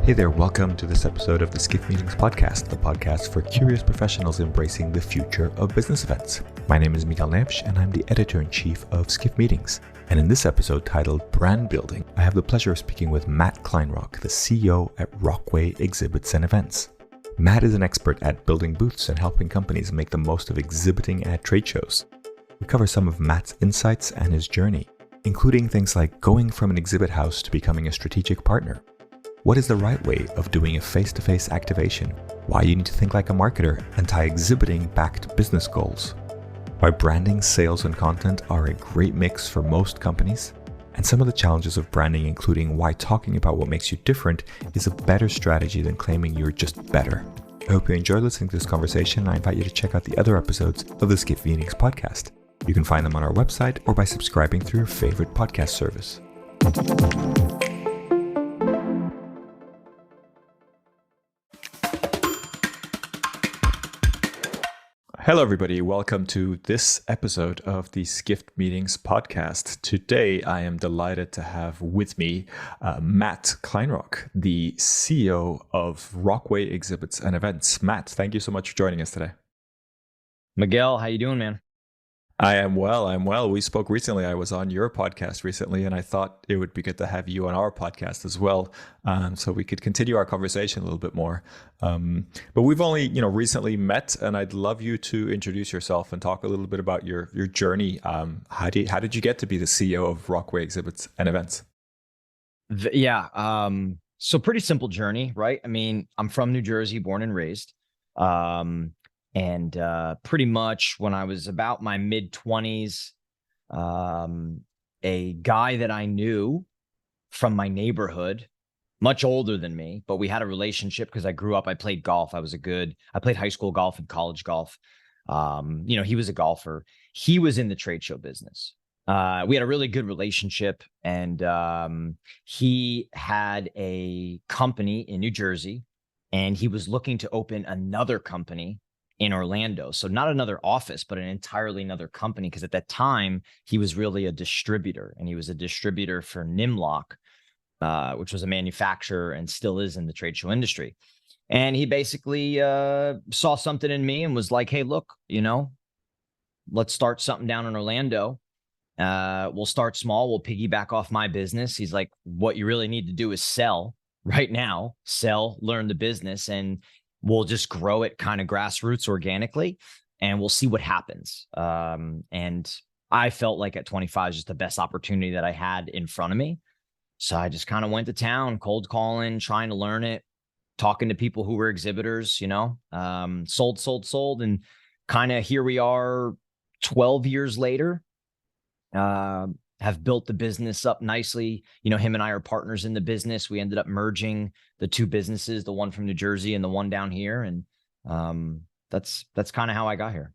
Hey there, welcome to this episode of the Skift Meetings podcast, the podcast for curious professionals embracing the future of business events. My name is Miguel Nepsch, and I'm the editor-in-chief of Skift Meetings. And in this episode titled Brand Building, I have the pleasure of speaking with Matt Kleinrock, the CEO at Rockway Exhibits and Events. Matt is an expert at building booths and helping companies make the most of exhibiting at trade shows. We cover some of Matt's insights and his journey, including things like going from an exhibit house to becoming a strategic partner. What is the right way of doing a face-to-face activation? Why you need to think like a marketer and tie exhibiting back to business goals? Why branding, sales, and content are a great mix for most companies? And some of the challenges of branding, including why talking about what makes you different is a better strategy than claiming you're just better. I hope you enjoy listening to this conversation, and I invite you to check out the other episodes of the Skift Meetings podcast. You can find them on our website or by subscribing through your favorite podcast service. Hello, everybody. Welcome to this episode of the Skift Meetings podcast. Today, I am delighted to have with me Matt Kleinrock, the CEO of Rockway Exhibits and Events. Matt, thank you so much for joining us today. Miguel, how you doing, man? I am well. We spoke recently. I was on your podcast recently, and I thought it would be good to have you on our podcast as well, so we could continue our conversation a little bit more. But we've only, recently met, and I'd love you to introduce yourself and talk a little bit about your journey. How did you get to be the CEO of Rockway Exhibits and Events? So pretty simple journey, right? I mean, I'm from New Jersey, born and raised. And pretty much when I was about my mid-20s, a guy that I knew from my neighborhood, much older than me, but we had a relationship because I grew up, I played golf. I played high school golf and college golf. He was a golfer. He was in the trade show business. We had a really good relationship, and he had a company in New Jersey, and he was looking to open another company in Orlando. So not another office, but an entirely another company. Because at that time, he was really a distributor, and he was a distributor for Nimlock, which was a manufacturer and still is in the trade show industry. And he basically saw something in me and was like, hey, look, let's start something down in Orlando. We'll start small. We'll piggyback off my business. He's like, what you really need to do is sell right now, learn the business, and we'll just grow it kind of grassroots organically, and we'll see what happens. And I felt like at 25 is just the best opportunity that I had in front of me. So I just kind of went to town, cold calling, trying to learn it, talking to people who were exhibitors, sold. And kind of here we are 12 years later, have built the business up nicely. Him and I are partners in the business. We ended up merging the two businesses, the one from New Jersey and the one down here. And that's kind of how I got here.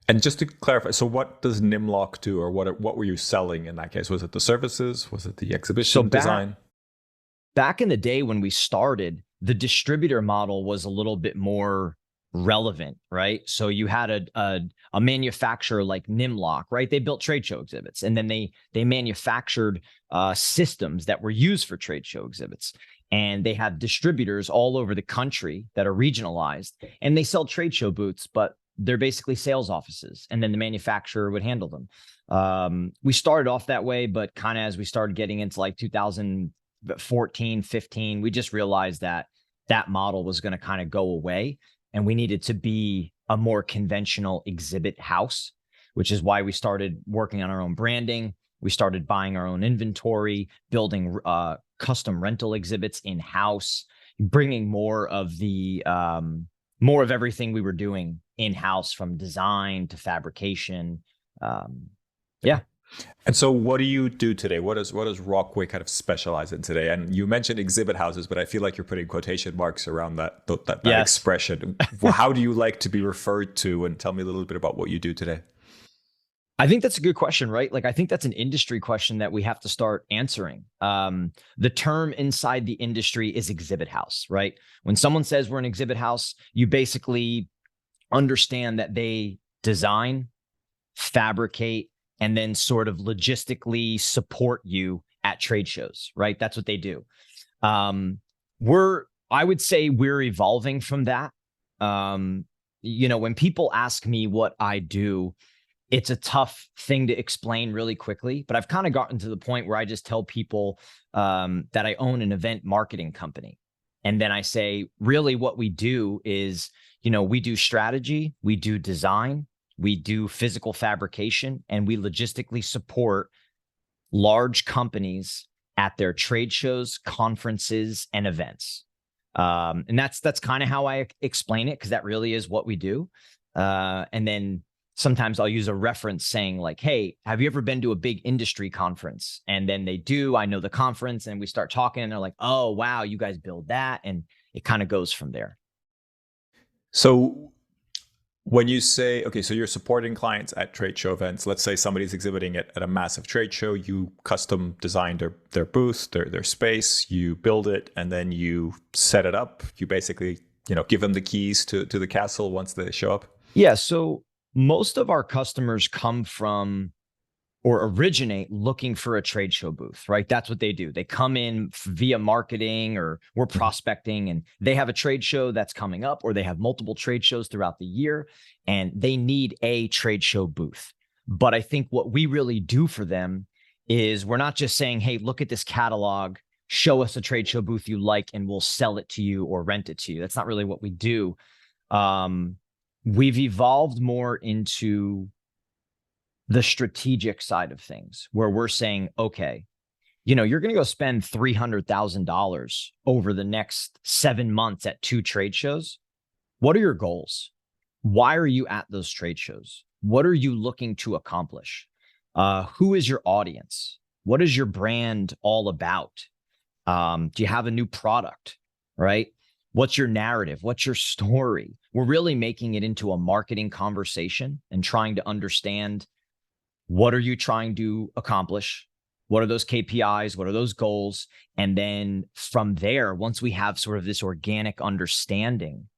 And just to clarify, so what does Nimlock do, or what were you selling in that case? Was it the services? Was it the exhibition design? Back in the day when we started, the distributor model was a little bit more relevant, right? So you had a manufacturer like Nimlock, right? They built trade show exhibits, and then they manufactured systems that were used for trade show exhibits. And they have distributors all over the country that are regionalized, and they sell trade show booths, but they're basically sales offices, and then the manufacturer would handle them. We started off that way, but kind of as we started getting into like 2014, 15, we just realized that model was going to kind of go away, and we needed to be a more conventional exhibit house, which is why we started working on our own branding. We started buying our own inventory, building custom rental exhibits in-house, bringing more of everything we were doing in-house, from design to fabrication. And so what do you do today? What does Rockway kind of specialize in today? And you mentioned exhibit houses, but I feel like you're putting quotation marks around that Yes. expression. Well, how do you like to be referred to? And tell me a little bit about what you do today. I think that's a good question, right? Like, I think that's an industry question that we have to start answering. The term inside the industry is exhibit house, right? When someone says we're an exhibit house, you basically understand that they design, fabricate, and then sort of logistically support you at trade shows, right? That's what they do. I would say we're evolving from that. When people ask me what I do, it's a tough thing to explain really quickly, but I've kind of gotten to the point where I just tell people that I own an event marketing company. And then I say, really what we do is, we do strategy, we do design, we do physical fabrication, and we logistically support large companies at their trade shows, conferences, and events. And that's kind of how I explain it, because that really is what we do. And then sometimes I'll use a reference saying like, hey, have you ever been to a big industry conference? And then they do, I know the conference, and we start talking and they're like, oh, wow, you guys build that. And it kind of goes from there. So when you say, okay, so you're supporting clients at trade show events, let's say somebody's exhibiting at a massive trade show, you custom design their booth, their space, you build it, and then you set it up. You basically, give them the keys to the castle once they show up. Yeah. So most of our customers come from or originate looking for a trade show booth, right? That's what they do. They come in via marketing, or we're prospecting, and they have a trade show that's coming up, or they have multiple trade shows throughout the year, and they need a trade show booth. But I think what we really do for them is we're not just saying, hey, look at this catalog, show us a trade show booth you like, and we'll sell it to you or rent it to you. That's not really what we do. We've evolved more into the strategic side of things, where we're saying, okay, you're going to go spend $300,000 over the next 7 months at 2 trade shows. What are your goals? Why are you at those trade shows? What are you looking to accomplish? Who is your audience? What is your brand all about? Do you have a new product, right? What's your narrative? What's your story? We're really making it into a marketing conversation and trying to understand, what are you trying to accomplish? What are those KPIs? What are those goals? And then from there, once we have sort of this organic understanding,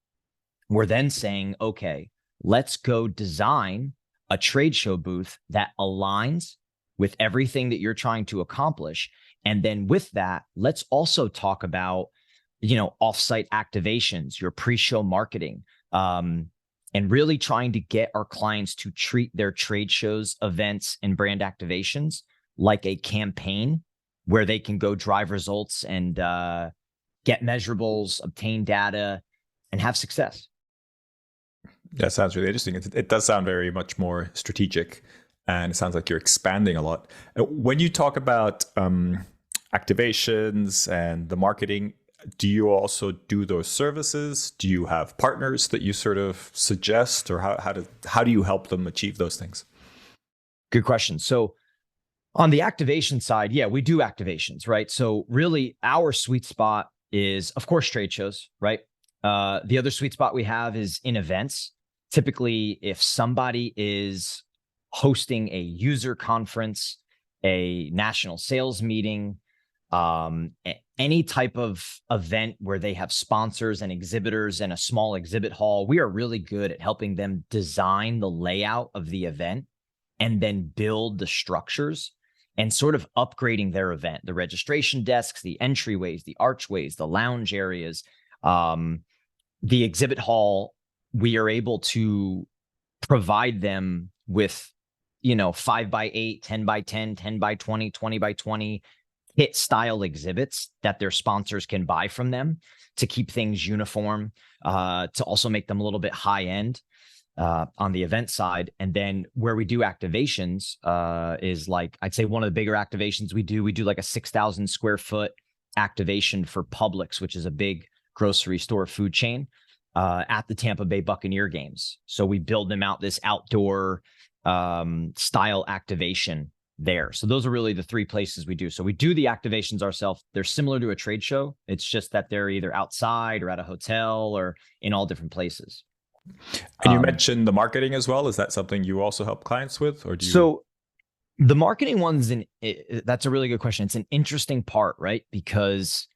we're then saying, okay, let's go design a trade show booth that aligns with everything that you're trying to accomplish. And then with that, let's also talk about, offsite activations, your pre-show marketing, and really trying to get our clients to treat their trade shows, events, and brand activations like a campaign where they can go drive results and get measurables, obtain data, and have success. That sounds really interesting. It does sound very much more strategic, and it sounds like you're expanding a lot. When you talk about activations and the marketing, do you also do those services? Do you have partners that you sort of suggest, or how do you help them achieve those things? Good question. So on the activation side, yeah, we do activations, right? So really our sweet spot is, of course, trade shows, right? The other sweet spot we have is in events. Typically, if somebody is hosting a user conference, a national sales meeting, any type of event where they have sponsors and exhibitors and a small exhibit hall, we are really good at helping them design the layout of the event and then build the structures and sort of upgrading their event, the registration desks, the entryways, the archways, the lounge areas, the exhibit hall. We are able to provide them with, 5x8, 10x10, 10x20, 20x20 hit style exhibits that their sponsors can buy from them to keep things uniform, to also make them a little bit high end on the event side. And then where we do activations is like, I'd say one of the bigger activations we do like a 6,000 square foot activation for Publix, which is a big grocery store food chain, at the Tampa Bay Buccaneer games. So we build them out this outdoor style activation there. So those are really the 3 places we do. So we do the activations ourselves. They're similar to a trade show. It's just that they're either outside or at a hotel or in all different places. And you mentioned the marketing as well. Is that something you also help clients with, or do you? So the marketing one's that's a really good question. It's an interesting part, right? Because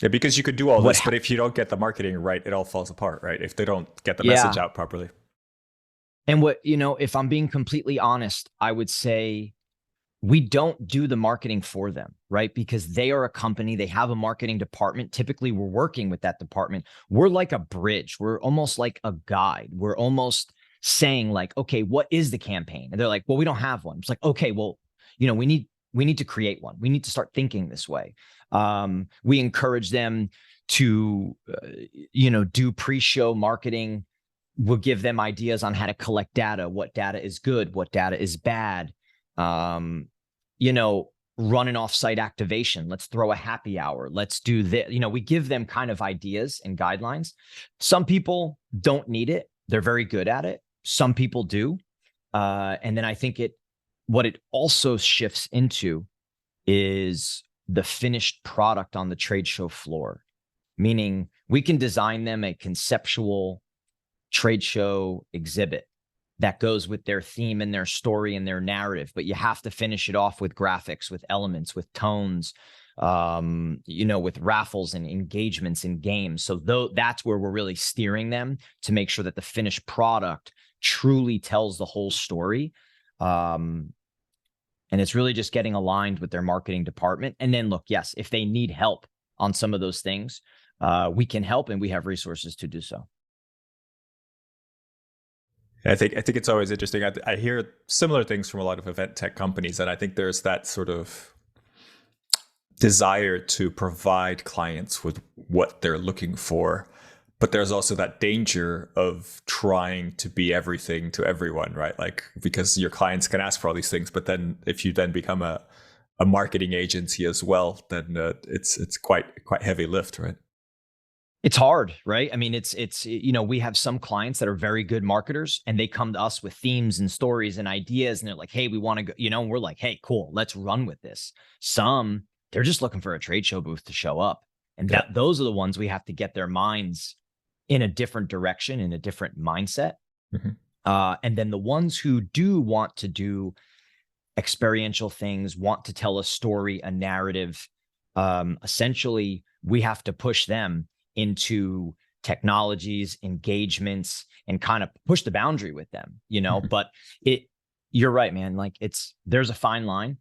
you could do all this, but if you don't get the marketing right, it all falls apart, right? If they don't get the message out properly. And if I'm being completely honest, I would say we don't do the marketing for them, right? Because they are a company, they have a marketing department. Typically, we're working with that department. We're like a bridge. We're almost like a guide. We're almost saying like, okay, what is the campaign? And they're like, well, we don't have one. It's like, okay, well, we need to create one. We need to start thinking this way. We encourage them to, do pre-show marketing. We'll give them ideas on how to collect data, what data is good, what data is bad. Run an offsite activation. Let's throw a happy hour. Let's do this. We give them kind of ideas and guidelines. Some people don't need it. They're very good at it. Some people do. And then I think what it also shifts into is the finished product on the trade show floor, meaning we can design them a conceptual trade show exhibit that goes with their theme and their story and their narrative, but you have to finish it off with graphics, with elements, with tones, with raffles and engagements in games. So that's where we're really steering them to make sure that the finished product truly tells the whole story. And it's really just getting aligned with their marketing department. And then look, yes, if they need help on some of those things, we can help, and we have resources to do so. I think it's always interesting. I hear similar things from a lot of event tech companies, and I think there's that sort of desire to provide clients with what they're looking for, but there's also that danger of trying to be everything to everyone, right? Like, because your clients can ask for all these things, but then if you then become a marketing agency as well, then it's quite heavy lift, right? It's hard, right? I mean, it's we have some clients that are very good marketers, and they come to us with themes and stories and ideas, and they're like, hey, we want to go, and we're like, hey, cool, let's run with this. Some, they're just looking for a trade show booth to show up. And those are the ones we have to get their minds in a different direction, in a different mindset. Mm-hmm. And then the ones who do want to do experiential things, want to tell a story, a narrative, essentially, we have to push them into technologies, engagements, and kind of push the boundary with them, mm-hmm. But you're right, man. Like there's a fine line.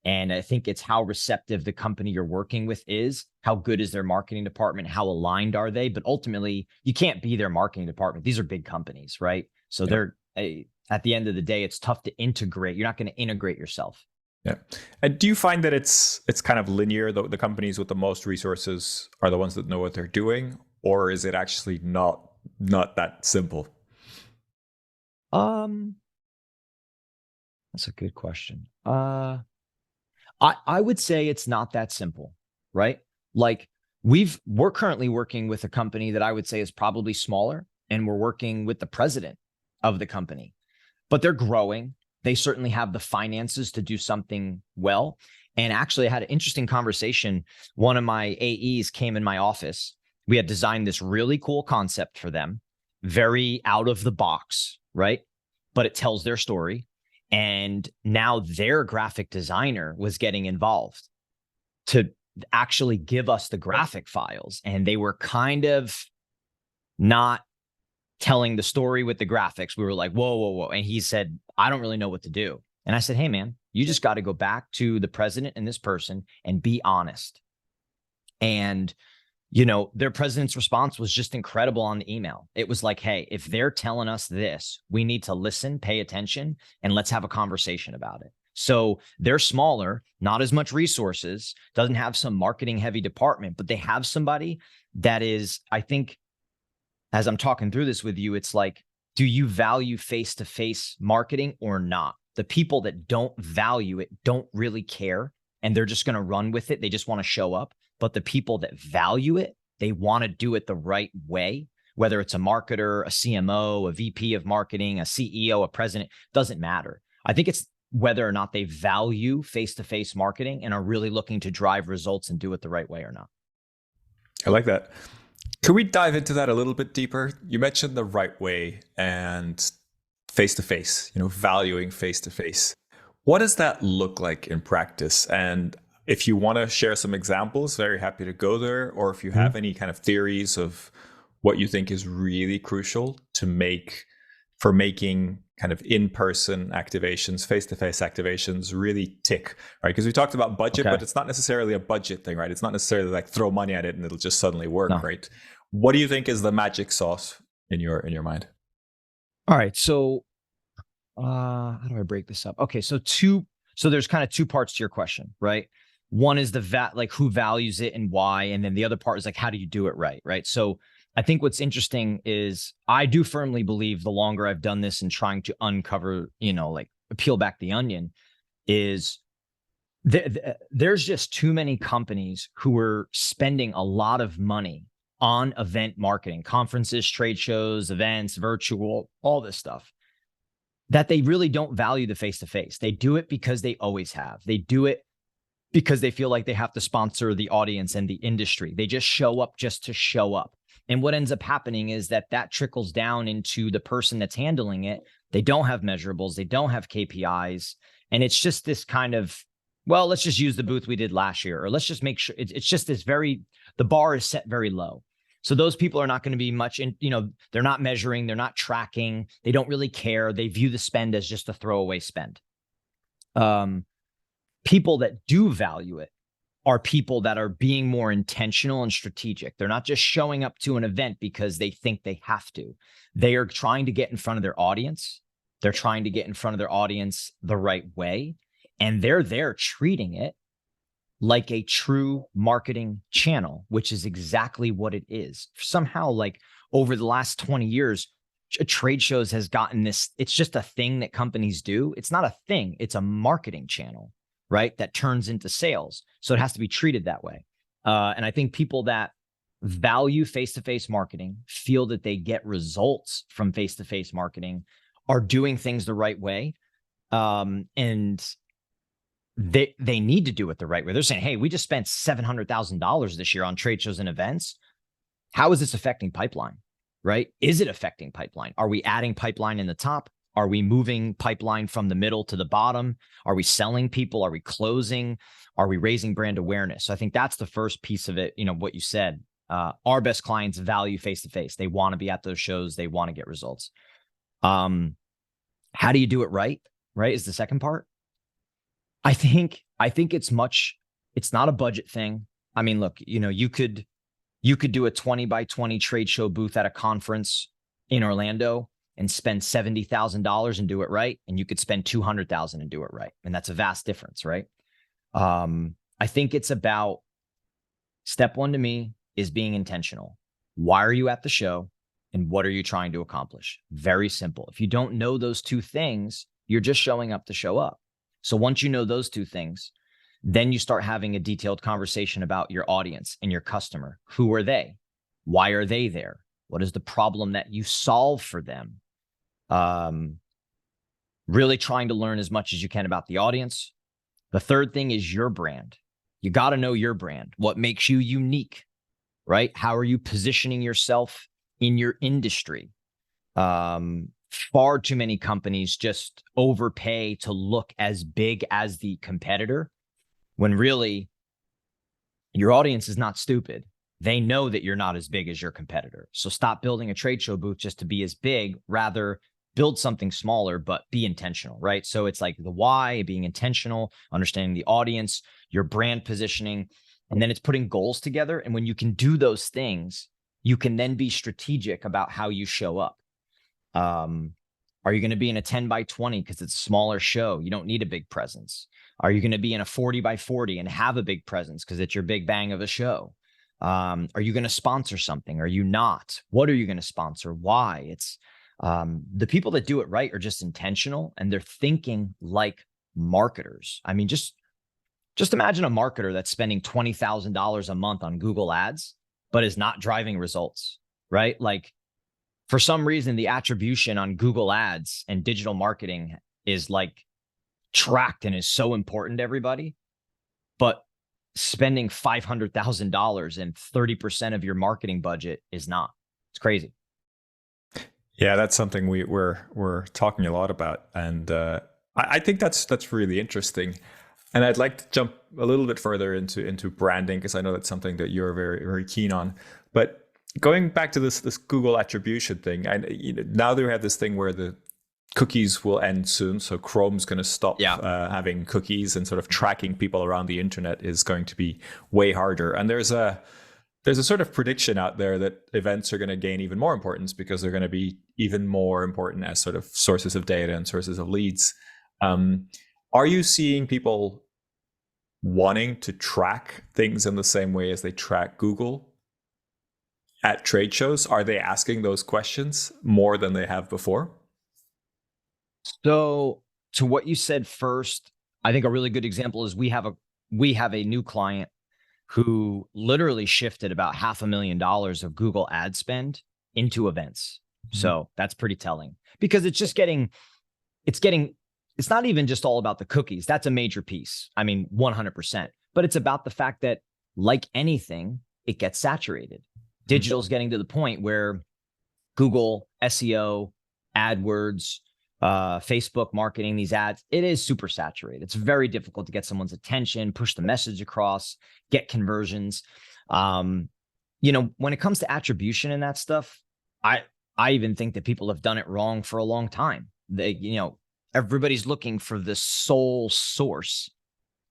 And I think it's how receptive the company you're working with is, how good is their marketing department, how aligned are they? But ultimately, you can't be their marketing department. These are big companies, right? So they're at the end of the day, it's tough to integrate. You're not going to integrate yourself. Yeah. And do you find that it's kind of linear? The companies with the most resources are the ones that know what they're doing, or is it actually not that simple? That's a good question. I would say it's not that simple, right? Like we're currently working with a company that I would say is probably smaller, and we're working with the president of the company, but they're growing. They certainly have the finances to do something well. And actually, I had an interesting conversation. One of my AEs came in my office. We had designed this really cool concept for them, very out of the box, right? But it tells their story. And now their graphic designer was getting involved to actually give us the graphic files. And they were kind of not telling the story with the graphics. We were like, whoa. And he said, I don't really know what to do. And I said, hey, man, you just got to go back to the president and this person and be honest. And, their president's response was just incredible on the email. It was like, hey, if they're telling us this, we need to listen, pay attention, and let's have a conversation about it. So they're smaller, not as much resources, doesn't have some marketing heavy department, but they have somebody that is, I think, as I'm talking through this with you, it's like, do you value face-to-face marketing or not? The people that don't value it don't really care, and they're just going to run with it. They just want to show up. But the people that value it, they want to do it the right way, whether it's a marketer, a CMO, a VP of marketing, a CEO, a president, doesn't matter. I think it's whether or not they value face-to-face marketing and are really looking to drive results and do it the right way or not. I like that. Can we dive into that a little bit deeper? You mentioned the right way and face-to-face, valuing face-to-face. What does that look like in practice? And if you want to share some examples, very happy to go there. Or if you have any kind of theories of what you think is really crucial for making kind of in-person activations, face-to-face activations really tick, right? Because we talked about budget, but it's not necessarily a budget thing, right? It's not necessarily like throw money at it and it'll just suddenly work, right? What do you think is the magic sauce in your mind? All right, so how do I break this up? Okay, so there's kind of two parts to your question, right? One is like who values it and why, and then the other part is like how do you do it right, right? So I think what's interesting is I do firmly believe the longer I've done this and trying to uncover, like peel back the onion, is there's just too many companies who are spending a lot of money on event marketing, conferences, trade shows, events, virtual, all this stuff, that they really don't value the face-to-face. They do it because they always have. They do it because they feel like they have to sponsor the audience and the industry. They just show up just to show up. And what ends up happening is that trickles down into the person that's handling it. They don't have measurables. They don't have KPIs. And it's just this kind of, well, let's just use the booth we did last year, or let's just make sure it's just this the bar is set very low. So those people are not going to be much in, they're not measuring, they're not tracking, they don't really care. They view the spend as just a throwaway spend. People that do value it are people that are being more intentional and strategic. They're not just showing up to an event because they think they have to. They are trying to get in front of their audience. They're trying to get in front of their audience the right way. And they're there treating it like a true marketing channel, which is exactly what it is. Somehow, like over the last 20 years, trade shows has gotten this, it's just a thing that companies do. It's not a thing, it's a marketing channel, right? That turns into sales. So it has to be treated that way. And I think people that value face-to-face marketing, feel that they get results from face-to-face marketing, are doing things the right way. And they need to do it the right way. They're saying, hey, we just spent $700,000 this year on trade shows and events. How is this affecting pipeline, right? Is it affecting pipeline? Are we adding pipeline in the top? Are we moving pipeline from the middle to the bottom? Are we selling people? Are we closing? Are we raising brand awareness? So I think that's the first piece of it. What you said, our best clients value face-to-face. They want to be at those shows. They want to get results. How do you do it right? Right is the second part. I think it's not a budget thing. I mean, look, you could do a 20 by 20 trade show booth at a conference in Orlando and spend $70,000 and do it right. And you could spend $200,000 and do it right. And that's a vast difference, right? I think it's about step one to me is being intentional. Why are you at the show? And what are you trying to accomplish? Very simple. If you don't know those two things, you're just showing up to show up. So once you know those two things, then you start having a detailed conversation about your audience and your customer. Who are they? Why are they there? What is the problem that you solve for them? Really trying to learn as much as you can about the audience. The third thing is your brand. You got to know your brand. What makes you unique, right? How are you positioning yourself in your industry? Far too many companies just overpay to look as big as the competitor, when really your audience is not stupid. They know that you're not as big as your competitor. So stop building a trade show booth just to be as big. Rather, build something smaller, but be intentional, right? So it's like the why, being intentional, understanding the audience, your brand positioning, and then it's putting goals together. And when you can do those things, you can then be strategic about how you show up. Are you going to be in a 10 by 20 because it's a smaller show? You don't need a big presence. Are you going to be in a 40 by 40 and have a big presence because it's your big bang of a show? Are you going to sponsor something? Are you not? What are you going to sponsor? Why? It's the people that do it right are just intentional and they're thinking like marketers. I mean, just imagine a marketer that's spending $20,000 a month on Google ads, but is not driving results, right? Like, for some reason, the attribution on Google ads and digital marketing is like tracked and is so important to everybody, but spending $500,000 and 30% of your marketing budget is not. It's crazy. Yeah, that's something we're talking a lot about, and I think that's really interesting. And I'd like to jump a little bit further into branding, because I know that's something that you're very, very keen on. But going back to this Google attribution thing, and now they have this thing where the cookies will end soon. So Chrome's going to stop Yeah. having cookies, and sort of tracking people around the internet is going to be way harder. And there's a sort of prediction out there that events are going to gain even more importance because they're going to be even more important as sort of sources of data and sources of leads. Are you seeing people wanting to track things in the same way as they track Google at trade shows? Are they asking those questions more than they have before? So to what you said first, I think a really good example is we have a new client who literally shifted about $500,000 of Google ad spend into events. So that's pretty telling, because it's not even just all about the cookies. That's a major piece. I mean, 100%, but it's about the fact that, like anything, it gets saturated. Digital's getting to the point where Google, SEO, AdWords, Facebook marketing, these ads, it is super saturated. It's very difficult to get someone's attention, push the message across, get conversions. When it comes to attribution and that stuff, I even think that people have done it wrong for a long time. Everybody's looking for the sole source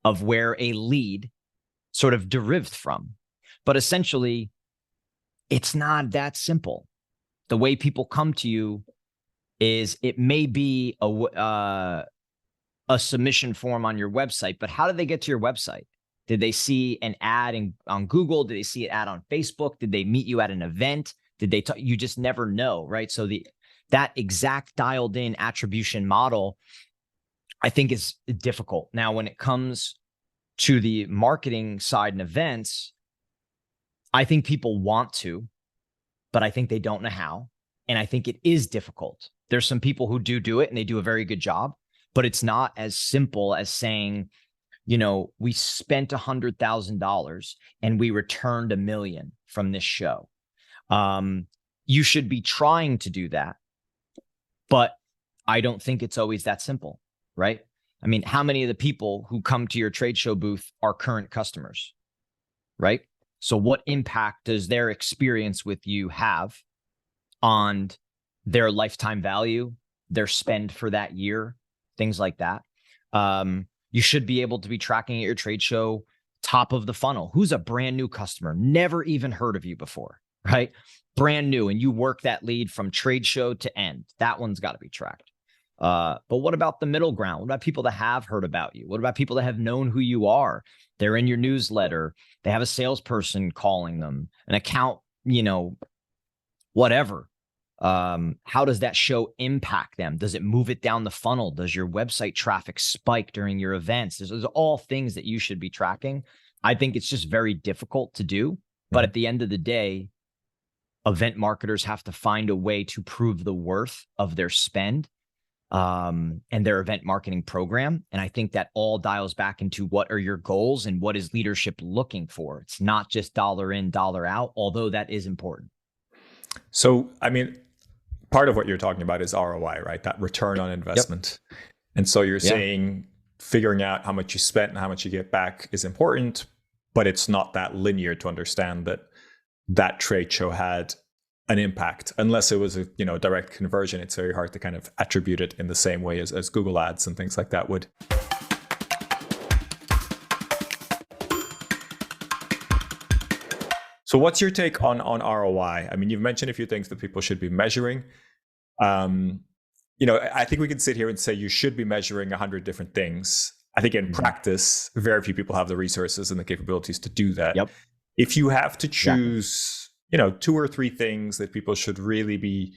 of where a lead sort of derived from. But essentially, it's not that simple. The way people come to you is, it may be a submission form on your website, but how did they get to your website? Did they see an ad on Google? Did they see an ad on Facebook? Did they meet you at an event? Did they you just never know, right? So that exact dialed in attribution model, I think, is difficult. Now, when it comes to the marketing side and events, I think people want to, but I think they don't know how. And I think it is difficult. There's some people who do it and they do a very good job, but it's not as simple as saying, we spent $100,000 and we returned $1 million from this show. You should be trying to do that, but I don't think it's always that simple, right? I mean, how many of the people who come to your trade show booth are current customers, right? So what impact does their experience with you have on their lifetime value, their spend for that year, things like that? You should be able to be tracking at your trade show, top of the funnel. Who's a brand new customer? Never even heard of you before, right? Brand new. And you work that lead from trade show to end. That one's got to be tracked. But what about the middle ground? What about people that have heard about you? What about people that have known who you are? They're in your newsletter. They have a salesperson calling them, an account, whatever. How does that show impact them? Does it move it down the funnel? Does your website traffic spike during your events? There's all things that you should be tracking. I think it's just very difficult to do. But at the end of the day, event marketers have to find a way to prove the worth of their spend and their event marketing program. And I think that all dials back into what are your goals and what is leadership looking for. It's not just dollar in, dollar out, although that is important. So, I mean, part of what you're talking about is ROI, right? That return on investment. Yep. And so you're saying figuring out how much you spent and how much you get back is important, but it's not that linear to understand that trade show had an impact. Unless it was a direct conversion, it's very hard to kind of attribute it in the same way as Google Ads and things like that would. So what's your take on ROI? I mean, you've mentioned a few things that people should be measuring. I think we can sit here and say you should be measuring 100 different things. I think in practice, very few people have the resources and the capabilities to do that. Yep. If you have to choose, 2 or 3 things that people should really be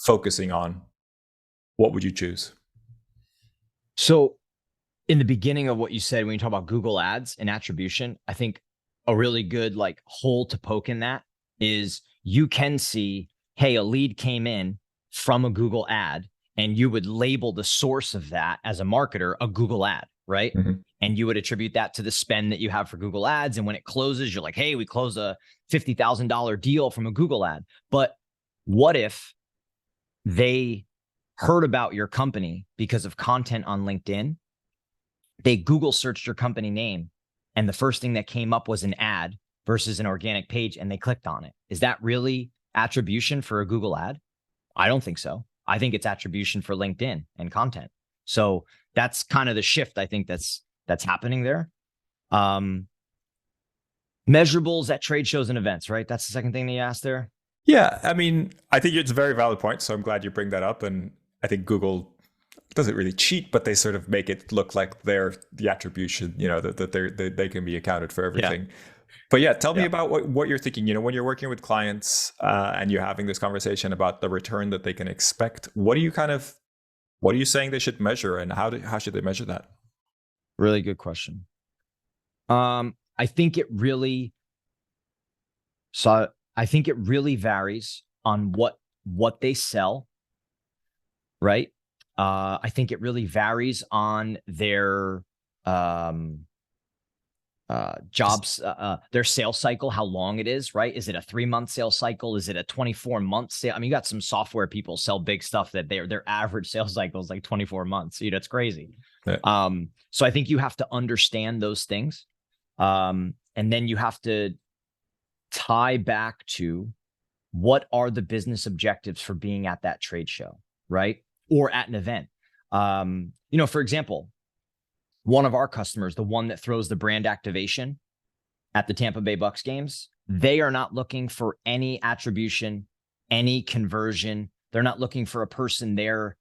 focusing on, what would you choose? So in the beginning of what you said, when you talk about Google Ads and attribution, I think a really good hole to poke in that is you can see, hey, a lead came in from a Google ad, and you would label the source of that as a marketer a Google ad, right? Mm-hmm. And you would attribute that to the spend that you have for Google Ads. And when it closes, you're like, hey, we closed a $50,000 deal from a Google ad. But what if they heard about your company because of content on LinkedIn? They Google searched your company name, and the first thing that came up was an ad versus an organic page, and they clicked on it. Is that really attribution for a Google ad? I don't think so. I think it's attribution for LinkedIn and content. So that's kind of the shift I think that's happening there. Measurables at trade shows and events, right? That's the second thing that you asked there. Yeah, I mean, I think it's a very valid point. So I'm glad you bring that up. And I think Google doesn't really cheat, but they sort of make it look like they're the attribution, that they can be accounted for everything. Yeah. But yeah, tell me about what you're thinking. When you're working with clients and you're having this conversation about the return that they can expect, what are you saying they should measure, and how should they measure that? Really good question. I think it really varies on what they sell, right? I think it really varies on their jobs, their sales cycle, how long it is, right? Is it a 3-month sales cycle? Is it a 24-month sale? I mean, you got some software people sell big stuff that their average sales cycle is like 24 months. It's crazy. Yeah. So I think you have to understand those things. And then you have to tie back to what are the business objectives for being at that trade show, right? Or at an event. For example, one of our customers, the one that throws the brand activation at the Tampa Bay Bucks games, they are not looking for any attribution, any conversion. They're not looking for a person there,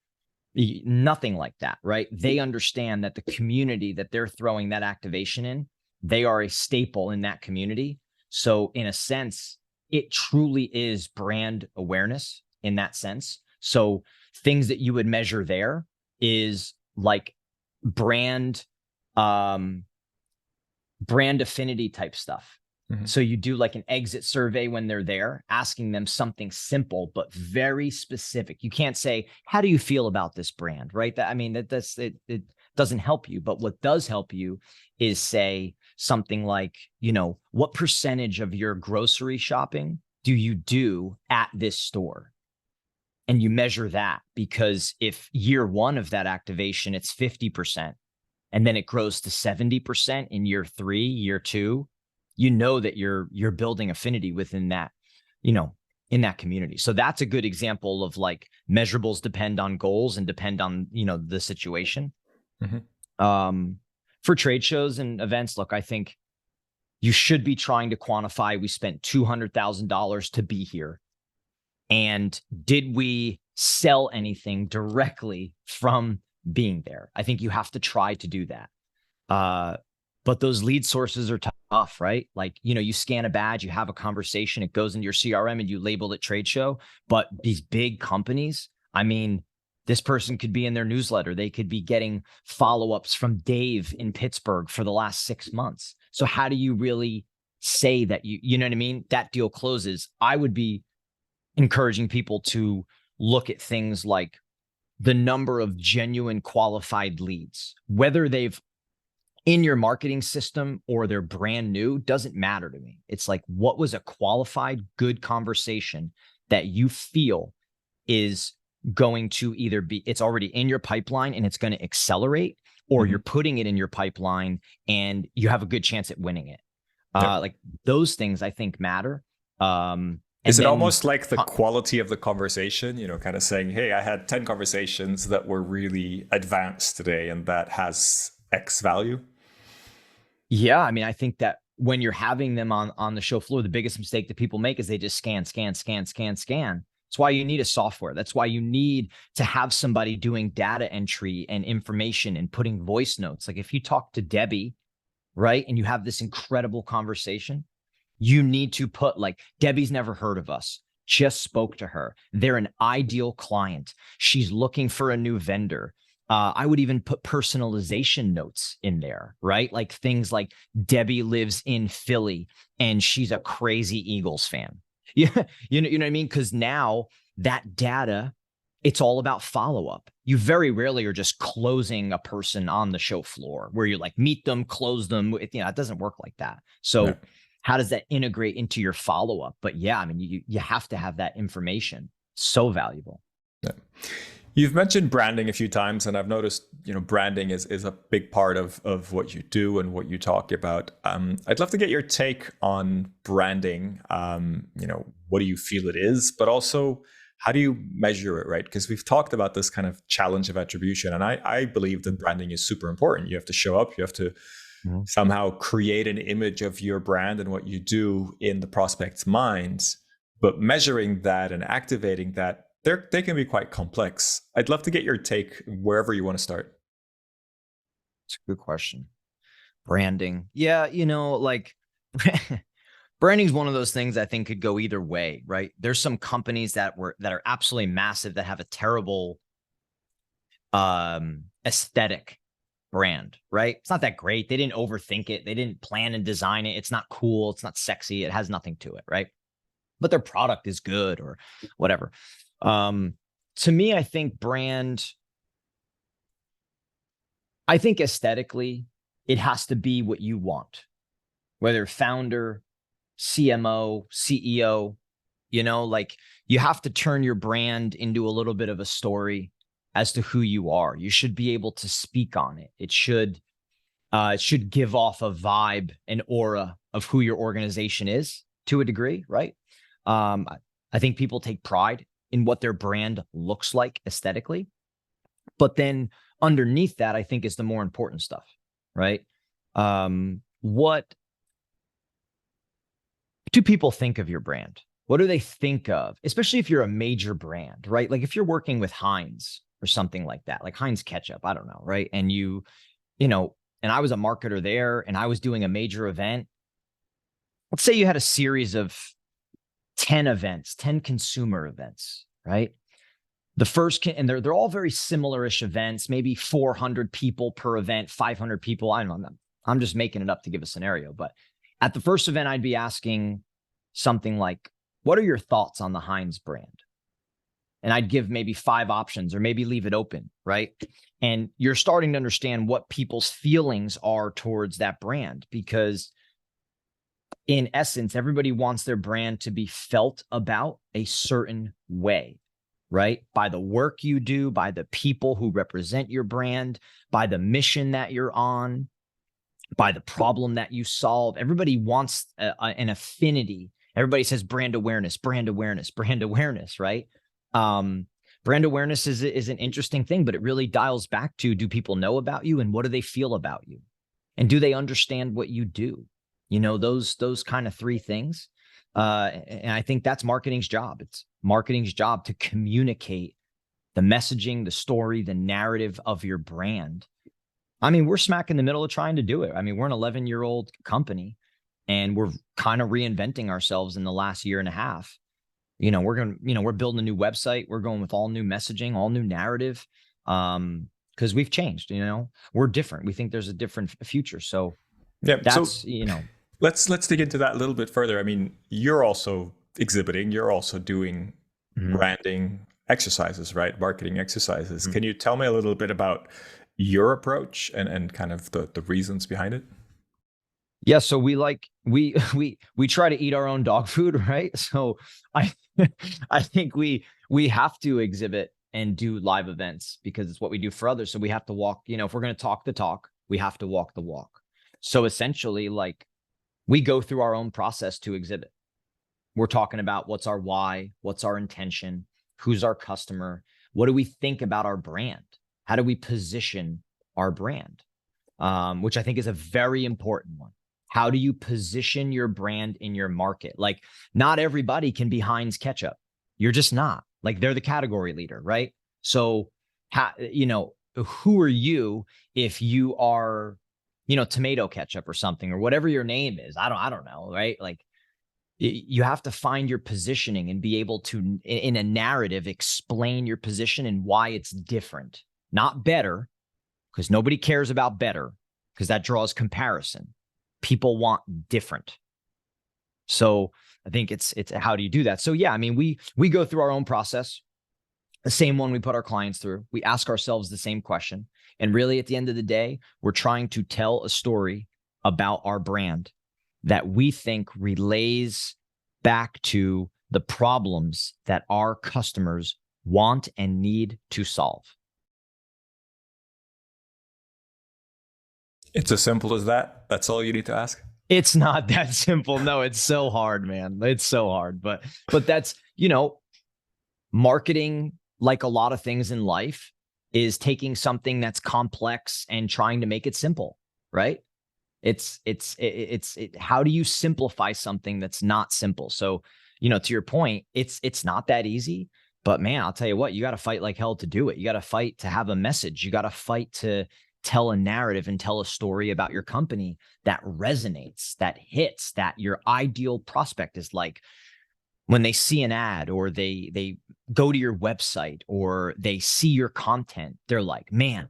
nothing like that, right? They understand that the community that they're throwing that activation in, they are a staple in that community. So in a sense, it truly is brand awareness in that sense. So things that you would measure there is like brand affinity type stuff. Mm-hmm. So you do like an exit survey when they're there, asking them something simple but very specific. You can't say, how do you feel about this brand, right? It doesn't help you. But what does help you is say something like, what percentage of your grocery shopping do you do at this store? And you measure that, because if year one of that activation, it's 50%, and then it grows to 70% in year 3, year 2, that you're building affinity within that, in that community. So that's a good example of like measurables depend on goals and depend on, the situation. Mm-hmm. For trade shows and events, look, I think you should be trying to quantify, we spent $200,000 to be here. And did we sell anything directly from being there? I think you have to try to do that. But those lead sources are tough, right? Like, you scan a badge, you have a conversation, it goes into your CRM and you label it trade show. But these big companies, I mean, this person could be in their newsletter. They could be getting follow-ups from Dave in Pittsburgh for the last 6 months. So how do you really say that you know what I mean? That deal closes. I would be encouraging people to look at things like the number of genuine qualified leads, whether they've in your marketing system or they're brand new, doesn't matter to me. It's like, what was a qualified, good conversation that you feel is going to either be, it's already in your pipeline and it's going to accelerate, or you're putting it in your pipeline and you have a good chance at winning it. Like those things I think matter. Is it almost like the quality of the conversation, kind of saying, hey, I had 10 conversations that were really advanced today and that has X value? Yeah. I mean, I think that when you're having them on the show floor, the biggest mistake that people make is they just scan. That's why you need a software. That's why you need to have somebody doing data entry and information and putting voice notes. Like if you talk to Debbie, right, and you have this incredible conversation, you need to put like, Debbie's never heard of us, just spoke to her. They're an ideal client. She's looking for a new vendor. I would even put personalization notes in there, right? Like things like Debbie lives in Philly and she's a crazy Eagles fan. Yeah, you know what I mean? Because now that data, it's all about follow-up. You very rarely are just closing a person on the show floor where you like meet them, close them. It doesn't work like that. So how does that integrate into your follow-up? But yeah, I mean, you have to have that information. So valuable. Yeah. You've mentioned branding a few times, and I've noticed, branding is a big part of what you do and what you talk about. I'd love to get your take on branding. What do you feel it is, but also how do you measure it, right? Because we've talked about this kind of challenge of attribution, and I believe that branding is super important. You have to show up, you have to somehow create an image of your brand and what you do in the prospect's minds. But measuring that and activating that, they can be quite complex. I'd love to get your take wherever you want to start. It's a good question. Branding. Yeah, like branding is one of those things I think could go either way, right? There's some companies that are absolutely massive that have a terrible aesthetic brand, right? It's not that great. They didn't overthink it. They didn't plan and design it. It's not cool. It's not sexy. It has nothing to it, right? But their product is good or whatever. To me, I think aesthetically, it has to be what you want, whether founder, CMO, CEO, like you have to turn your brand into a little bit of a story as to who you are. You should be able to speak on it. It should give off a vibe, an aura of who your organization is to a degree, right? I think people take pride in what their brand looks like aesthetically, but then underneath that, I think is the more important stuff, right? What do people think of your brand? What do they think of? Especially if you're a major brand, right? Like if you're working with Heinz or something like that, like Heinz ketchup, I don't know, right? And and I was a marketer there and I was doing a major event. Let's say you had a series of 10 events, 10 consumer events, right? The first, and they're all very similar-ish events, maybe 400 people per event, 500 people. I don't know. I'm just making it up to give a scenario. But at the first event, I'd be asking something like, what are your thoughts on the Heinz brand? And I'd give maybe 5 options or maybe leave it open, right? And you're starting to understand what people's feelings are towards that brand, because in essence, everybody wants their brand to be felt about a certain way, right? By the work you do, by the people who represent your brand, by the mission that you're on, by the problem that you solve. Everybody wants an affinity. Everybody says brand awareness, brand awareness, brand awareness, right? Brand awareness is an interesting thing, but it really dials back to, do people know about you and what do they feel about you? And do they understand what you do? Those kind of 3 things. And I think that's marketing's job. It's marketing's job to communicate the messaging, the story, the narrative of your brand. I mean, we're smack in the middle of trying to do it. I mean, we're an 11-year-old company and we're kind of reinventing ourselves in the last year and a half. We're building a new website. We're going with all new messaging, all new narrative. Because we've changed, we're different. We think there's a different future. So yeah, that's, let's dig into that a little bit further. I mean, you're also exhibiting, you're also doing branding exercises, right? Marketing exercises. Can you tell me a little bit about your approach and kind of the reasons behind it? Yeah, so we try to eat our own dog food, right? So I think we have to exhibit and do live events because it's what we do for others. So we have to walk, if we're going to talk the talk, we have to walk the walk. So essentially, like, we go through our own process to exhibit. We're talking about what's our why, what's our intention, who's our customer, what do we think about our brand? How do we position our brand? Which I think is a very important one. How do you position your brand in your market? Like, not everybody can be Heinz ketchup. You're just not. Like, they're the category leader, right? So, who are you if you are, tomato ketchup or something, or whatever your name is? I don't know, right? Like, you have to find your positioning and be able to, in a narrative, explain your position and why it's different, not better, because nobody cares about better, because that draws comparison. People want different. So I think it's how do you do that? So yeah, I mean, we go through our own process, the same one we put our clients through. We ask ourselves the same question. And really, at the end of the day, we're trying to tell a story about our brand that we think relays back to the problems that our customers want and need to solve. It's as simple as that. That's all you need to ask. It's not that simple. No, it's so hard, man. It's so hard. But that's, marketing, like a lot of things in life, is taking something that's complex and trying to make it simple, right? It's how do you simplify something that's not simple? So, to your point, it's not that easy, but man, I'll tell you what, you got to fight like hell to do it. You got to fight to have a message. You got to fight to tell a narrative and tell a story about your company that resonates, that hits, that your ideal prospect is like, when they see an ad or they go to your website or they see your content, they're like, man,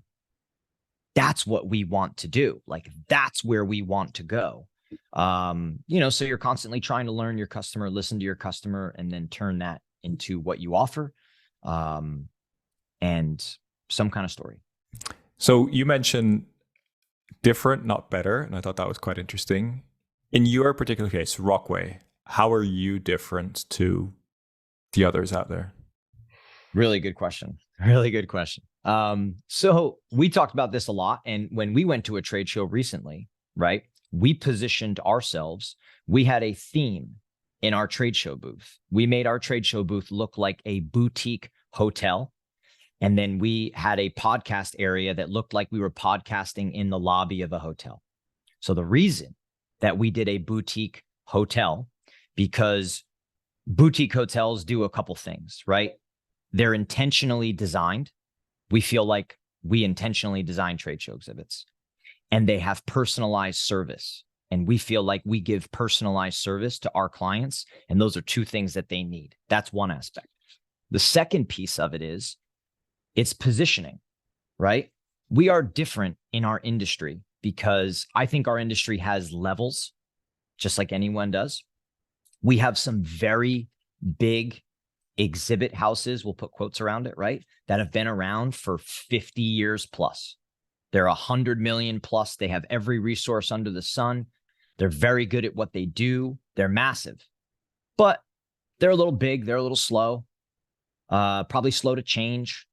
that's what we want to do. Like, that's where we want to go. So you're constantly trying to learn your customer, listen to your customer, and then turn that into what you offer, and some kind of story. So you mentioned different, not better. And I thought that was quite interesting. In your particular case, Rockway, how are you different to the others out there? Really good question. Really good question. So we talked about this a lot. And when we went to a trade show recently, right, we positioned ourselves. We had a theme in our trade show booth. We made our trade show booth look like a boutique hotel. And then we had a podcast area that looked like we were podcasting in the lobby of a hotel. So the reason that we did a boutique hotel, because boutique hotels do a couple things, right? They're intentionally designed. We feel like we intentionally design trade show exhibits, and they have personalized service. And we feel like we give personalized service to our clients. And those are two things that they need. That's one aspect. The second piece of it is it's positioning, right? We are different in our industry because I think our industry has levels, just like anyone does. We have some very big exhibit houses, we'll put quotes around it, right, that have been around for 50 years plus. They're 100 million plus. They have every resource under the sun. They're very good at what they do. They're massive, but they're a little big. They're a little slow, probably slow to change.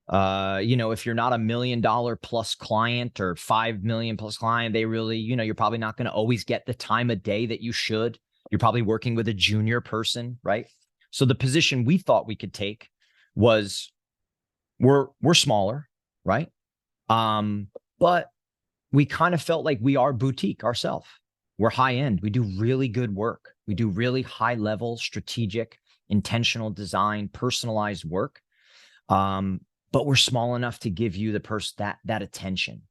If you're not $1 million plus client or 5 million plus client, they really, you're probably not going to always get the time of day that you should. You're probably working with a junior person, right? So the position we thought we could take was we're smaller, right? But we kind of felt like we are boutique ourselves. We're high end. We do really good work. We do really high level, strategic, intentional design, personalized work. But we're small enough to give you that attention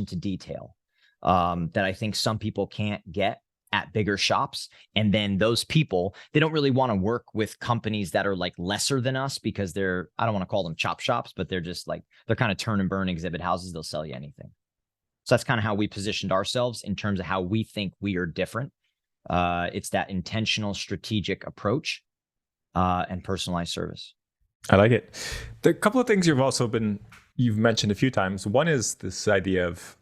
to detail, that I think some people can't get at bigger shops. And then those people, they don't really want to work with companies that are like lesser than us because I don't want to call them chop shops, but they're just like, they're kind of turn and burn exhibit houses. They'll sell you anything. So that's kind of how we positioned ourselves in terms of how we think we are different. It's that intentional, strategic approach, and personalized service. I like it. There are a couple of things you've mentioned a few times. One is this idea of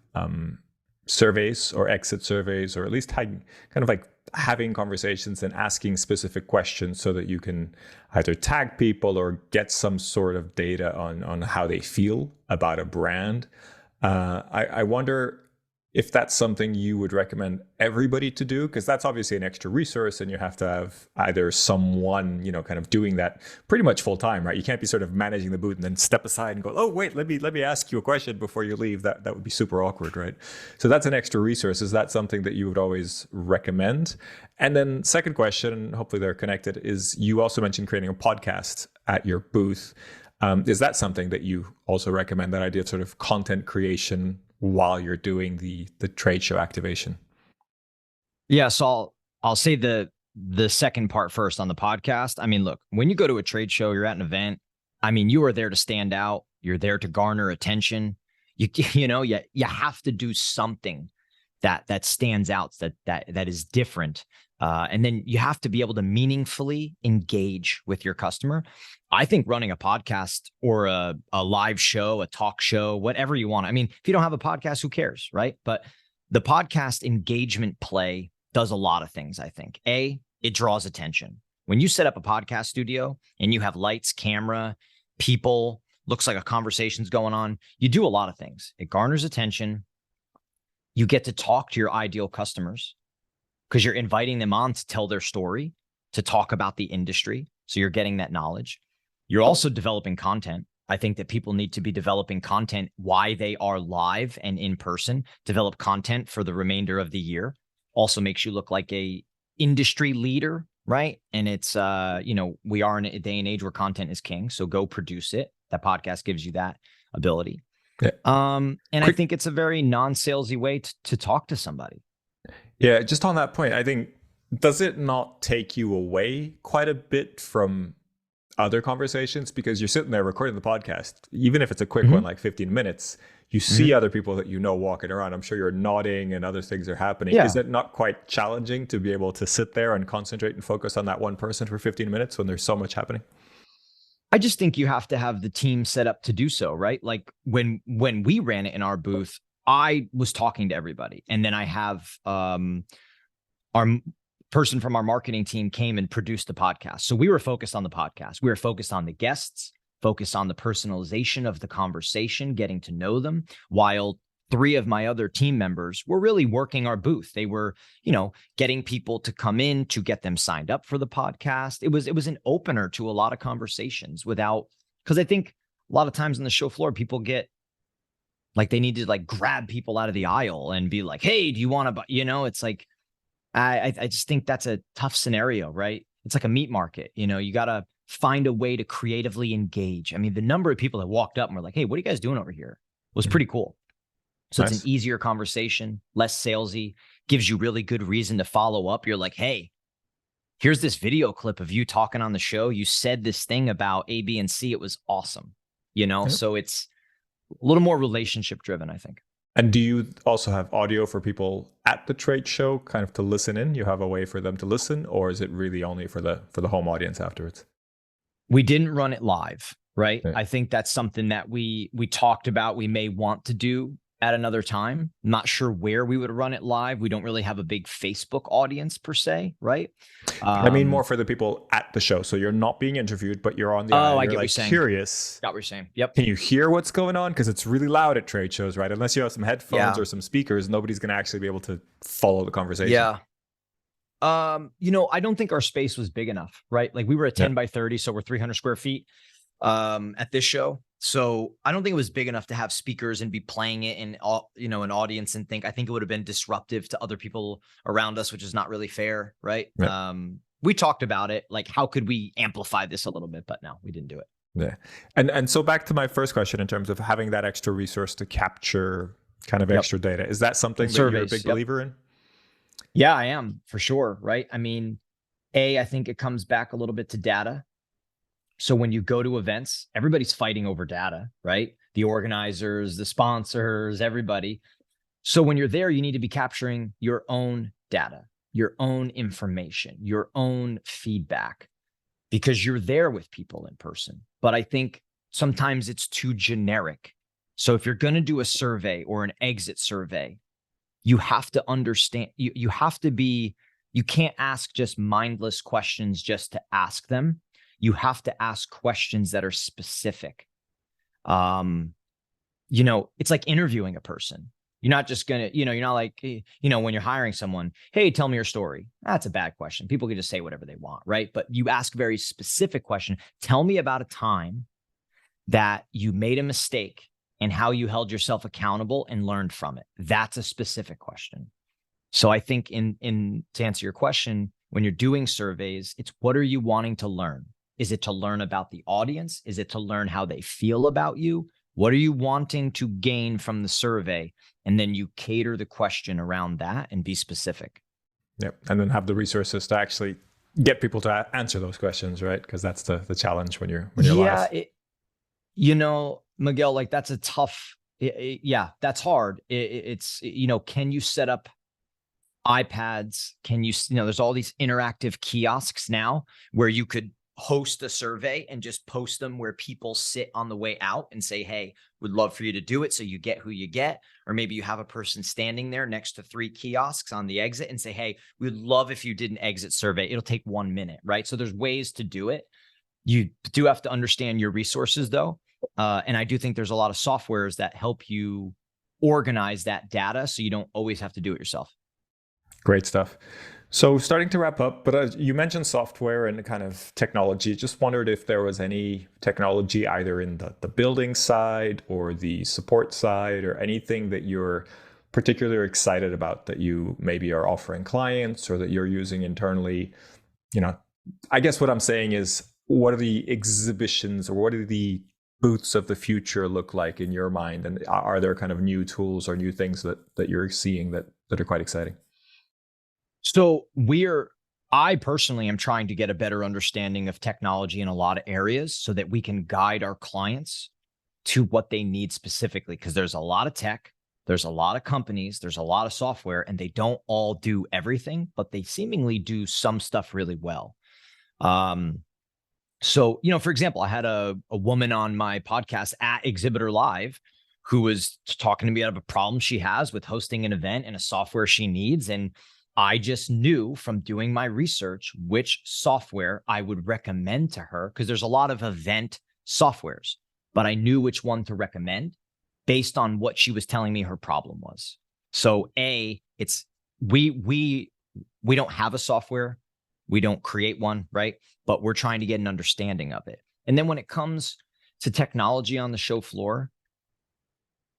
surveys or exit surveys, or at least having conversations and asking specific questions so that you can either tag people or get some sort of data on how they feel about a brand. I wonder if that's something you would recommend everybody to do, because that's obviously an extra resource and you have to have either someone, kind of doing that pretty much full time, right? You can't be sort of managing the booth and then step aside and go, oh, wait, let me ask you a question before you leave. That would be super awkward, right? So that's an extra resource. Is that something that you would always recommend? And then second question, and hopefully they're connected, is you also mentioned creating a podcast at your booth. Is that something that you also recommend, that idea of sort of content creation while you're doing the trade show activation? Yeah, so I'll say the second part first on the podcast. I mean, look, when you go to a trade show, you're at an event. I mean, you are there to stand out. You're there to garner attention. You have to do something that stands out, that is different. And then you have to be able to meaningfully engage with your customer. I think running a podcast or a live show, a talk show, whatever you want. I mean, if you don't have a podcast, who cares, right? But the podcast engagement play does a lot of things, I think. A, it draws attention. When you set up a podcast studio and you have lights, camera, people, looks like a conversation's going on, you do a lot of things. It garners attention. You get to talk to your ideal customers because you're inviting them on to tell their story, to talk about the industry. So you're getting that knowledge. You're also developing content. I think that people need to be developing content while they are live and in person. Develop content for the remainder of the year. Also makes you look like a industry leader, right? And it's, we are in a day and age where content is king. So go produce it. That podcast gives you that ability. Yeah. I think it's a very non-salesy way to talk to somebody. Yeah, just on that point, I think, does it not take you away quite a bit from other conversations? Because you're sitting there recording the podcast, even if it's a quick one, like 15 minutes, you see other people that you know walking around. I'm sure you're nodding and other things are happening. Yeah. Is it not quite challenging to be able to sit there and concentrate and focus on that one person for 15 minutes when there's so much happening? I just think you have to have the team set up to do so, right? Like when we ran it in our booth, I was talking to everybody. And then I have our person from our marketing team came and produced the podcast. So we were focused on the podcast. We were focused on the guests, focused on the personalization of the conversation, getting to know them, while 3 of my other team members were really working our booth. They were, getting people to come in to get them signed up for the podcast. It was an opener to a lot of conversations because I think a lot of times on the show floor, people get like they need to like grab people out of the aisle and be like, hey, do you want to, it's like, I just think that's a tough scenario, right? It's like a meat market. You got to find a way to creatively engage. I mean, the number of people that walked up and were like, hey, what are you guys doing over here? Was pretty cool. So Nice. It's an easier conversation, less salesy, gives you really good reason to follow up. You're like, hey, here's this video clip of you talking on the show. You said this thing about A, B, and C. It was awesome. So it's a little more relationship driven, I think. And do you also have audio for people at the trade show kind of to listen in? You have a way for them to listen, or is it really only for the home audience afterwards? We didn't run it live, right? Yeah. I think that's something that we talked about we may want to do at another time. I'm not sure where we would run it live. We don't really have a big Facebook audience per se, right? I mean more for the people at the show. So you're not being interviewed, but you're on the I you're get like what you're curious. Got what you're saying. Yep. Can you hear what's going on? Because it's really loud at trade shows, right? Unless you have some headphones or some speakers, nobody's going to actually be able to follow the conversation. Yeah. I don't think our space was big enough, right? Like we were at 10 by 30, so we're 300 square feet at this show. So I don't think it was big enough to have speakers and be playing it in an audience and think. I think it would have been disruptive to other people around us, which is not really fair, right? We talked about it, like how could we amplify this a little bit, but no, we didn't do it. Yeah. And so back to my first question in terms of having that extra resource to capture kind of extra data. Is that something that you're a big believer in? Yeah, I am, for sure, right? I mean, I think it comes back a little bit to data. So when you go to events, everybody's fighting over data, right? The organizers, the sponsors, everybody. So when you're there, you need to be capturing your own data, your own information, your own feedback, because you're there with people in person. But I think sometimes it's too generic. So if you're going to do a survey or an exit survey, you have to understand, you can't ask just mindless questions just to ask them. You have to ask questions that are specific. It's like interviewing a person. You're not just going to, you're not like, when you're hiring someone, hey, tell me your story. That's a bad question. People can just say whatever they want, right? But you ask a very specific question. Tell me about a time that you made a mistake and how you held yourself accountable and learned from it. That's a specific question. So I think to answer your question, when you're doing surveys, it's what are you wanting to learn? Is it to learn about the audience? Is it to learn how they feel about you? What are you wanting to gain from the survey? And then you cater the question around that and be specific. Yep. And then have the resources to actually get people to answer those questions, right? Because that's the challenge when you're live. Miguel, like that's a tough, that's hard. It's can you set up iPads? Can you, there's all these interactive kiosks now where you could host a survey and just post them where people sit on the way out and say, hey, would love for you to do it. So you get who you get. Or maybe you have a person standing there next to 3 kiosks on the exit and say, hey, we'd love if you did an exit survey. It'll take 1 minute, right? So there's ways to do it. You do have to understand your resources though. And I do think there's a lot of softwares that help you organize that data so you don't always have to do it yourself. Great stuff. So starting to wrap up, but you mentioned software and kind of technology. Just wondered if there was any technology either in the building side or the support side or anything that you're particularly excited about that you maybe are offering clients or that you're using internally. You know, I guess what I'm saying is, what are the exhibitions or what are the booths of the future look like in your mind? And are there kind of new tools or new things that you're seeing that are quite exciting? So I personally am trying to get a better understanding of technology in a lot of areas so that we can guide our clients to what they need specifically. Because there's a lot of tech, there's a lot of companies, there's a lot of software, and they don't all do everything, but they seemingly do some stuff really well. So, for example, I had a woman on my podcast at Exhibitor Live who was talking to me about a problem she has with hosting an event and a software she needs. And I just knew from doing my research which software I would recommend to her, because there's a lot of event softwares, but I knew which one to recommend based on what she was telling me her problem was. So it's we don't have a software. We don't create one, right? But we're trying to get an understanding of it. And then when it comes to technology on the show floor,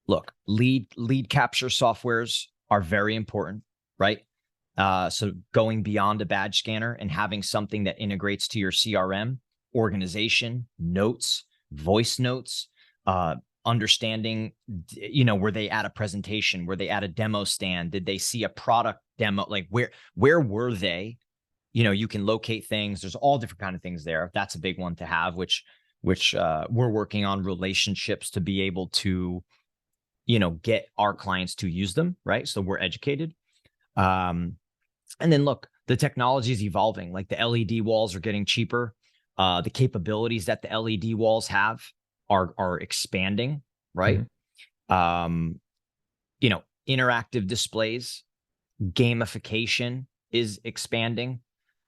look, lead capture softwares are very important, right? So going beyond a badge scanner and having something that integrates to your CRM, organization, notes, voice notes, understanding, were they at a presentation? Were they at a demo stand? Did they see a product demo? Like where were they? You can locate things. There's all different kind of things there. That's a big one to have, which we're working on relationships to be able to, get our clients to use them, right? So we're educated. And then look, the technology is evolving. Like the LED walls are getting cheaper. The capabilities that the LED walls have are expanding, right? Interactive displays, gamification is expanding.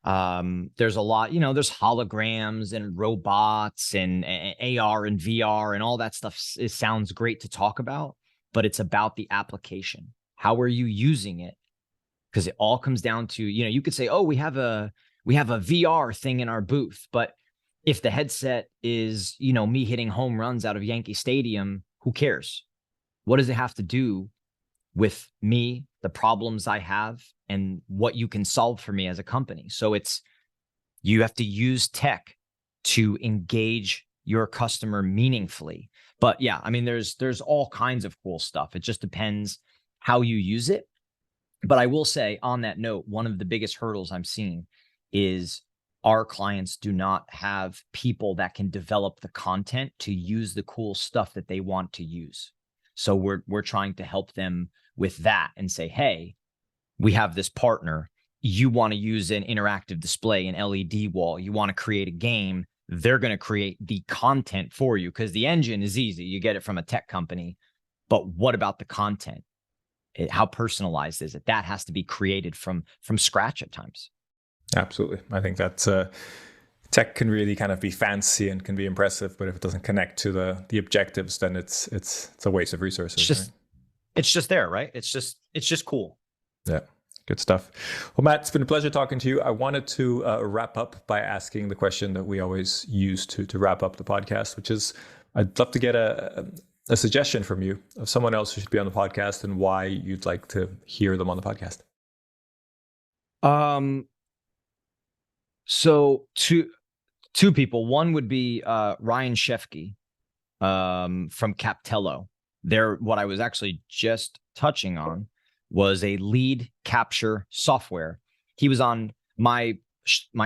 There's a lot, there's holograms and robots and AR and VR and all that stuff. It sounds great to talk about, but it's about the application. How are you using it? Because it all comes down to, you could say, oh, we have a VR thing in our booth, but if the headset is, me hitting home runs out of Yankee Stadium, who cares? What does it have to do with me, the problems I have, and what you can solve for me as a company? So you have to use tech to engage your customer meaningfully. But yeah, I mean, there's all kinds of cool stuff. It just depends how you use it. But I will say, on that note, one of the biggest hurdles I'm seeing is our clients do not have people that can develop the content to use the cool stuff that they want to use. So we're trying to help them with that and say, hey, we have this partner. You want to use an interactive display, an LED wall. You want to create a game. They're going to create the content for you, because the engine is easy. You get it from a tech company. But what about the content? How personalized is it? That has to be created from scratch at times. Absolutely. I think that tech can really kind of be fancy and can be impressive, but if it doesn't connect to the objectives, then it's a waste of resources. It's just there, right? It's just cool. Yeah. Good stuff. Well, Matt, it's been a pleasure talking to you. I wanted to wrap up by asking the question that we always use to wrap up the podcast, which is, I'd love to get a suggestion from you of someone else who should be on the podcast and why you'd like to hear them on the podcast. So two people. One would be Ryan Shefke from Captello. What I was actually just touching on was a lead capture software. He was on my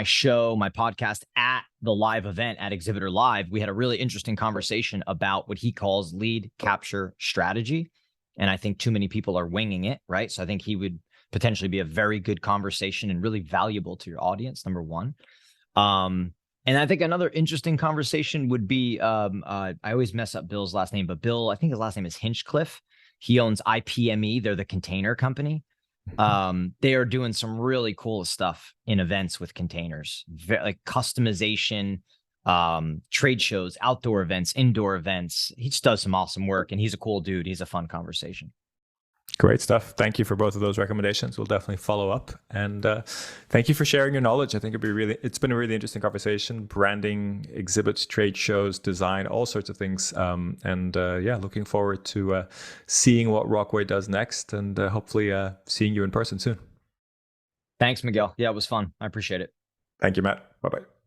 show, my podcast at the live event at Exhibitor Live. We had a really interesting conversation about what he calls lead capture strategy. And I think too many people are winging it, right? So I think he would potentially be a very good conversation and really valuable to your audience, number one. And I think another interesting conversation would be, I always mess up Bill's last name, but Bill, I think his last name is Hinchcliffe. He owns IPME. They're the container company. They are doing some really cool stuff in events with containers, like customization, trade shows, outdoor events, indoor events. He just does some awesome work, and he's a cool dude. He's a fun conversation. Great stuff. Thank you for both of those recommendations. We'll definitely follow up. And thank you for sharing your knowledge. I think it's been a really interesting conversation. Branding, exhibits, trade shows, design, all sorts of things. Looking forward to seeing what Rockway does next, and hopefully seeing you in person soon. Thanks, Miguel. Yeah, it was fun. I appreciate it. Thank you, Matt. Bye-bye.